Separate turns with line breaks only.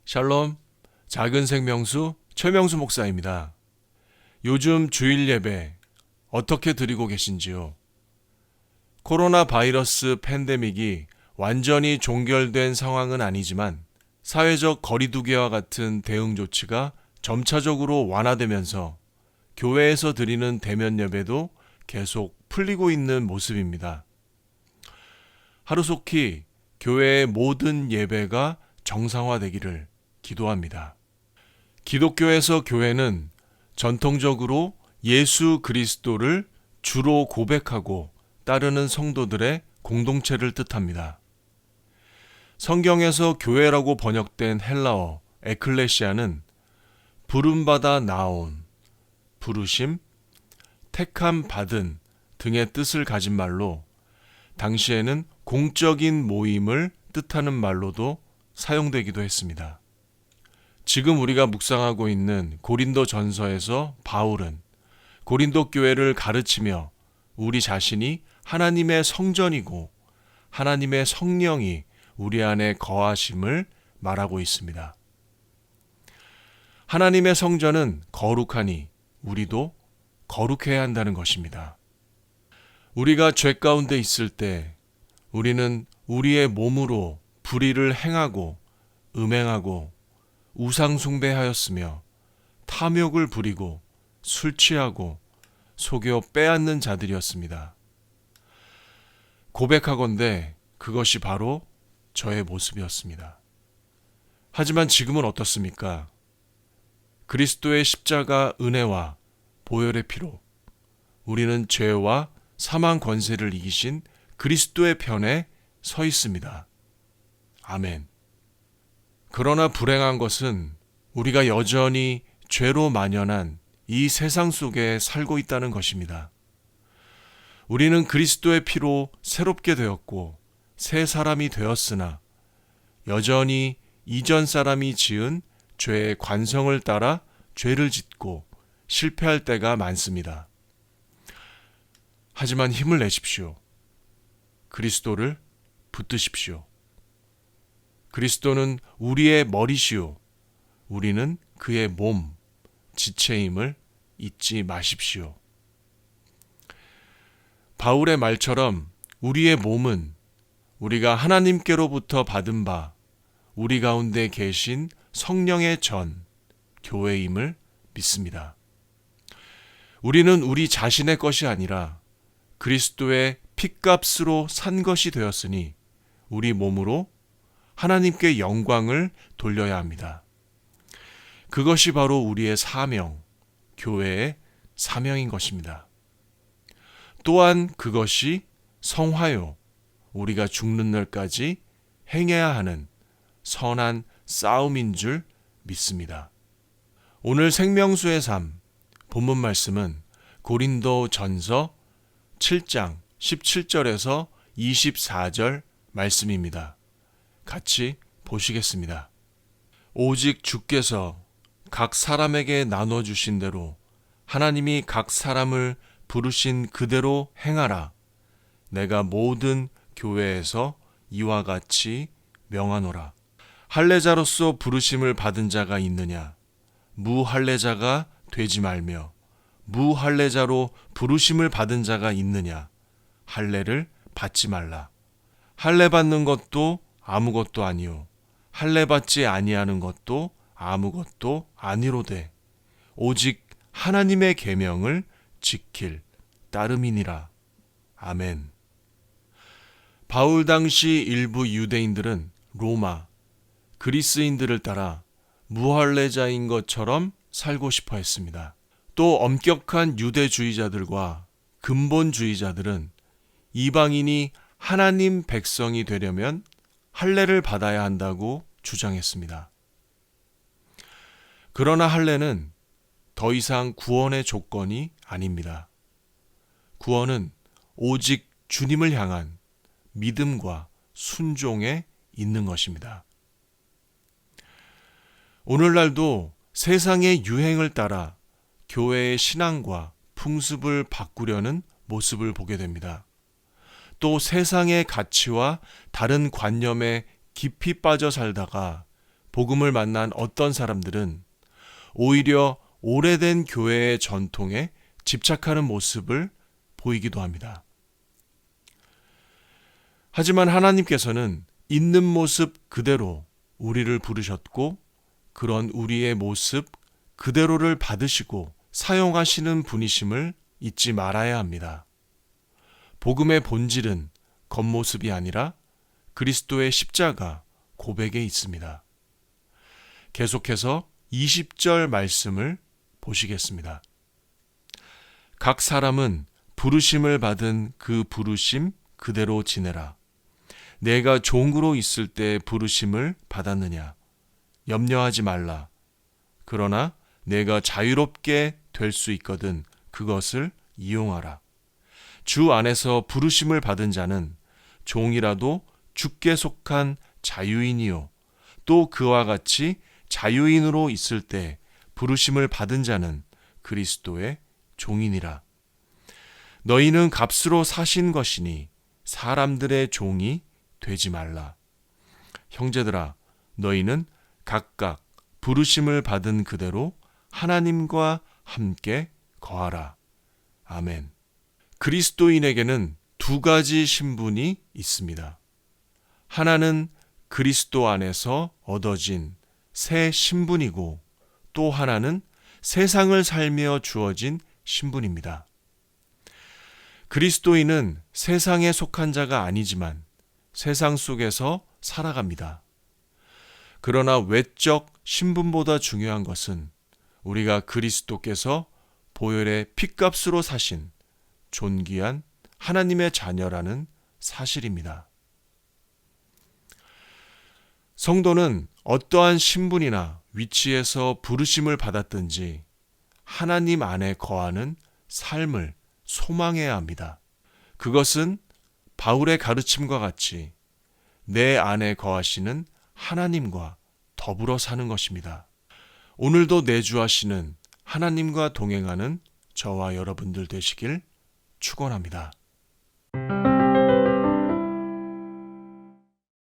샬롬, 작은 생명수 최명수 목사입니다. 요즘 주일 예배 어떻게 드리고 계신지요? 코로나 바이러스 팬데믹이 완전히 종결된 상황은 아니지만 사회적 거리두기와 같은 대응 조치가 점차적으로 완화되면서 교회에서 드리는 대면 예배도 계속 풀리고 있는 모습입니다. 하루속히 교회의 모든 예배가 정상화되기를 기도합니다. 기독교에서 교회는 전통적으로 예수 그리스도를 주로 고백하고 따르는 성도들의 공동체를 뜻합니다. 성경에서 교회라고 번역된 헬라어 에클레시아는 부름받아 나온, 부르심, 택함 받은 등의 뜻을 가진 말로 당시에는 공적인 모임을 뜻하는 말로도 사용되기도 했습니다. 지금 우리가 묵상하고 있는 고린도 전서에서 바울은 고린도 교회를 가르치며 우리 자신이 하나님의 성전이고 하나님의 성령이 우리 안에 거하심을 말하고 있습니다. 하나님의 성전은 거룩하니 우리도 거룩해야 한다는 것입니다. 우리가 죄 가운데 있을 때 우리는 우리의 몸으로 불의를 행하고 음행하고 우상 숭배하였으며 탐욕을 부리고 술 취하고 속여 빼앗는 자들이었습니다. 고백하건대 그것이 바로 저의 모습이었습니다. 하지만 지금은 어떻습니까? 그리스도의 십자가 은혜와 보혈의 피로 우리는 죄와 사망 권세를 이기신 그리스도의 편에 서 있습니다. 아멘. 그러나 불행한 것은 우리가 여전히 죄로 만연한 이 세상 속에 살고 있다는 것입니다. 우리는 그리스도의 피로 새롭게 되었고 새 사람이 되었으나 여전히 이전 사람이 지은 죄의 관성을 따라 죄를 짓고 실패할 때가 많습니다. 하지만 힘을 내십시오. 그리스도를 붙드십시오. 그리스도는 우리의 머리시오. 우리는 그의 몸, 지체임을 잊지 마십시오. 바울의 말처럼 우리의 몸은 우리가 하나님께로부터 받은 바 우리 가운데 계신 성령의 전, 교회임을 믿습니다. 우리는 우리 자신의 것이 아니라 그리스도의 핏값으로 산 것이 되었으니 우리 몸으로 하나님께 영광을 돌려야 합니다. 그것이 바로 우리의 사명, 교회의 사명인 것입니다. 또한 그것이 성화요, 우리가 죽는 날까지 행해야 하는 선한 싸움인 줄 믿습니다. 오늘 생명수의 삶, 본문 말씀은 고린도 전서 7장 17절에서 24절 말씀입니다. 같이 보시겠습니다. 오직 주께서 각 사람에게 나눠주신 대로 하나님이 각 사람을 부르신 그대로 행하라. 내가 모든 교회에서 이와 같이 명하노라. 할례자로서 부르심을 받은 자가 있느냐? 무할례자가 되지 말며 무할례자로 부르심을 받은 자가 있느냐? 할례를 받지 말라. 할례 받는 것도 아무것도 아니요 할례 받지 아니하는 것도 아무것도 아니로되 오직 하나님의 계명을 지킬 따름이니라. 아멘. 바울 당시 일부 유대인들은 로마, 그리스인들을 따라 무할례자인 것처럼 살고 싶어 했습니다. 또 엄격한 유대주의자들과 근본주의자들은 이방인이 하나님 백성이 되려면 할례를 받아야 한다고 주장했습니다. 그러나 할례는 더 이상 구원의 조건이 아닙니다. 구원은 오직 주님을 향한 믿음과 순종에 있는 것입니다. 오늘날도 세상의 유행을 따라 교회의 신앙과 풍습을 바꾸려는 모습을 보게 됩니다. 또 세상의 가치와 다른 관념에 깊이 빠져 살다가 복음을 만난 어떤 사람들은 오히려 오래된 교회의 전통에 집착하는 모습을 보이기도 합니다. 하지만 하나님께서는 있는 모습 그대로 우리를 부르셨고 그런 우리의 모습 그대로를 받으시고 사용하시는 분이심을 잊지 말아야 합니다. 복음의 본질은 겉모습이 아니라 그리스도의 십자가 고백에 있습니다. 계속해서 20절 말씀을 보시겠습니다. 각 사람은 부르심을 받은 그 부르심 그대로 지내라. 내가 종으로 있을 때 부르심을 받았느냐? 염려하지 말라. 그러나 내가 자유롭게 될 수 있거든 그것을 이용하라. 주 안에서 부르심을 받은 자는 종이라도 주께 속한 자유인이요. 또 그와 같이 자유인으로 있을 때 부르심을 받은 자는 그리스도의 종이니라. 너희는 값으로 사신 것이니 사람들의 종이 되지 말라. 형제들아, 너희는 각각 부르심을 받은 그대로 하나님과 함께 거하라. 아멘. 그리스도인에게는 두 가지 신분이 있습니다. 하나는 그리스도 안에서 얻어진 새 신분이고 또 하나는 세상을 살며 주어진 신분입니다. 그리스도인은 세상에 속한 자가 아니지만 세상 속에서 살아갑니다. 그러나 외적 신분보다 중요한 것은 우리가 그리스도께서 보혈의 핏값으로 사신 존귀한 하나님의 자녀라는 사실입니다. 성도는 어떠한 신분이나 위치에서 부르심을 받았든지 하나님 안에 거하는 삶을 소망해야 합니다. 그것은 바울의 가르침과 같이 내 안에 거하시는 하나님과 더불어 사는 것입니다. 오늘도 내주하시는 하나님과 동행하는 저와 여러분들 되시길 축원합니다.